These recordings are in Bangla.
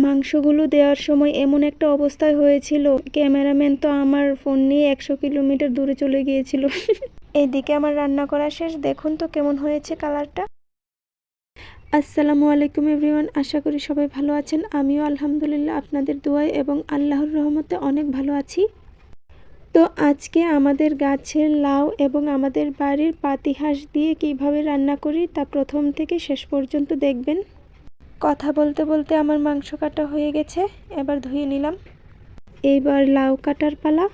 মাংসগুলো দেওয়ার সময় এমন একটা অবস্থায় হয়েছিল, ক্যামেরাম্যান তো আমার ফোন নিয়ে 100 কিলোমিটার দূরে চলে গিয়েছিল। এদিকে আমার রান্না করা শেষ, দেখুন তো কেমন হয়েছে কালারটা। আসসালামু আলাইকুম এভরিওয়ান, আশা করি সবাই ভালো আছেন। আমিও আলহামদুলিল্লাহ আপনাদের দোয়ায় এবং আল্লাহর রহমতে অনেক ভালো আছি। তো আজকে আমাদের গাছের লাউ এবং আমাদের বাড়ির পাতিহাঁস দিয়ে কিভাবে রান্না করি তা প্রথম থেকে শেষ পর্যন্ত দেখবেন। কথা বলতে বলতে আমার মাংস কাটা হয়ে গেছে, এবার ধুয়ে নিলাম। এইবার লাউ কাটার পালা।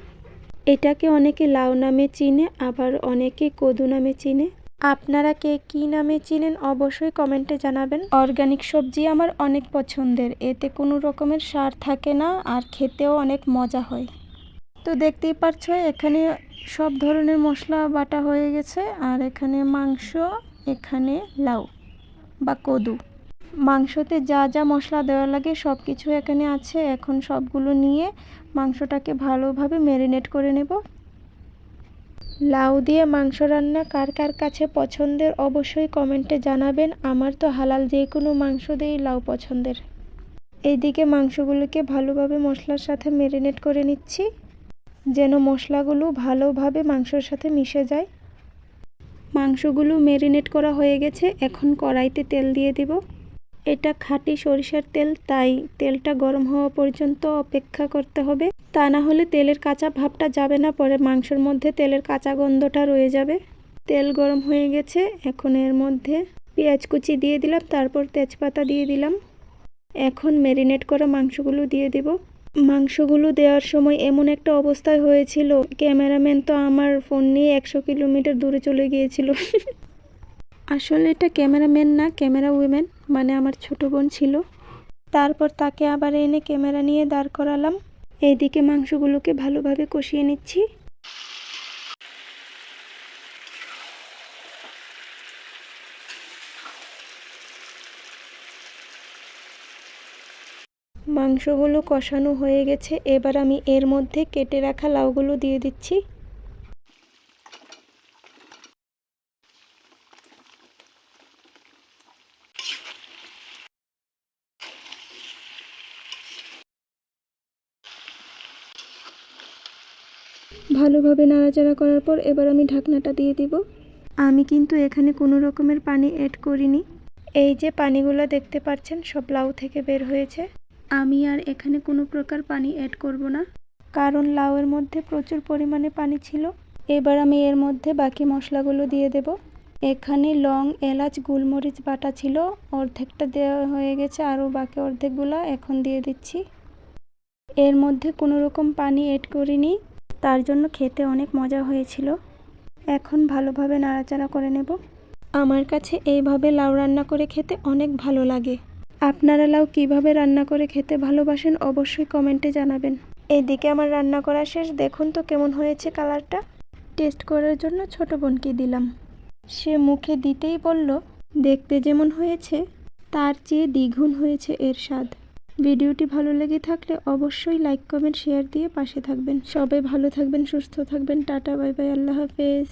এটাকে অনেকে লাউ নামে চিনে, আবার অনেকে কদু নামে চিনে। আপনারা কে কী নামে চিনেন অবশ্যই কমেন্টে জানাবেন। অর্গানিক সবজি আমার অনেক পছন্দের, এতে কোনো রকমের সার থাকে না আর খেতেও অনেক মজা হয়। তো দেখতেই পাচ্ছ এখানে সব ধরনের মশলা বাটা হয়ে গেছে, আর এখানে মাংস, এখানে লাউ বা কদু। মাংসতে যা যা মশলা দেওয়া লাগে সব কিছু এখানে আছে। এখন সবগুলো নিয়ে মাংসটাকে ভালোভাবে ম্যারিনেট করে নেব। লাউ দিয়ে মাংস রান্না কার কার কাছে পছন্দের অবশ্যই কমেন্টে জানাবেন। আমার তো হালাল যে কোনো মাংস দিয়েই লাউ পছন্দের। এইদিকে মাংসগুলোকে ভালোভাবে মশলার সাথে ম্যারিনেট করে নিচ্ছি, যেন মশলাগুলো ভালোভাবে মাংসের সাথে মিশে যায়। মাংসগুলো ম্যারিনেট করা হয়ে গেছে, এখন কড়াইতে তেল দিয়ে দেব। এটা খাঁটি সরিষার তেল, তাই তেলটা গরম হওয়া পর্যন্ত অপেক্ষা করতে হবে, তা না হলে তেলের কাঁচা ভাবটা যাবে না, পরে মাংসের মধ্যে তেলের কাঁচা গন্ধটা রয়ে যাবে। তেল গরম হয়ে গেছে, এখন এর মধ্যে পেঁয়াজ কুচি দিয়ে দিলাম, তারপর তেজপাতা দিয়ে দিলাম। এখন ম্যারিনেট করা মাংসগুলো দিয়ে দেব। মাংসগুলো দেওয়ার সময় এমন একটা অবস্থায় হয়েছিল, ক্যামেরাম্যান তো আমার ফোন নিয়ে 100 কিলোমিটার দূরে চলে গিয়েছিল। আসলে এটা ক্যামেরাম্যান না, ক্যামেরা উইমেন, মানে আমার ছোট বোন ছিল। তারপর তাকে আবার এনে ক্যামেরা নিয়ে দাঁড় করালাম। এইদিকে মাংসগুলোকে ভালোভাবে কষিয়ে নিচ্ছি। মাংসগুলো কষানো হয়ে গেছে, এবার আমি এর মধ্যে কেটে রাখা লাউগুলো দিয়ে দিচ্ছি। ভালোভাবে নাড়াচাড়া করার পর এবার আমি ঢাকনাটা দিয়ে দিব। আমি কিন্তু এখানে কোনো রকমের পানি অ্যাড করিনি। এই যে পানিগুলো দেখতে পাচ্ছেন সব লাউ থেকে বের হয়েছে। আমি আর এখানে কোনো প্রকার পানি অ্যাড করব না, কারণ লাউয়ের মধ্যে প্রচুর পরিমাণে পানি ছিল। এবার আমি এর মধ্যে বাকি মশলাগুলো দিয়ে দেব। এখানে লং, এলাচ, গোলমরিচ বাটা ছিল, অর্ধেকটা দেওয়া হয়ে গেছে, আরও বাকি অর্ধেকগুলো এখন দিয়ে দিচ্ছি। এর মধ্যে কোনো রকম পানি অ্যাড করিনি, তার জন্য খেতে অনেক মজা হয়েছিল। এখন ভালোভাবে নাড়াচাড়া করে নেব। আমার কাছে এইভাবে লাউ রান্না করে খেতে অনেক ভালো লাগে। আপনারা লাউ কিভাবে রান্না করে খেতে ভালোবাসেন অবশ্যই কমেন্টে জানাবেন। এদিকে আমার রান্না করা শেষ, দেখুন তো কেমন হয়েছে কালারটা। টেস্ট করার জন্য ছোট বোনকে দিলাম, সে মুখে দিতেই বলল দেখতে যেমন হয়েছে তার চেয়ে দ্বিগুণ হয়েছে এর স্বাদ। ভিডিওটি ভালো লেগে থাকলে অবশ্যই লাইক, কমেন্ট, শেয়ার দিয়ে পাশে থাকবেন। সবাই ভালো থাকবেন, সুস্থ থাকবেন। টাটা, বাই বাই, আল্লাহ হাফেজ।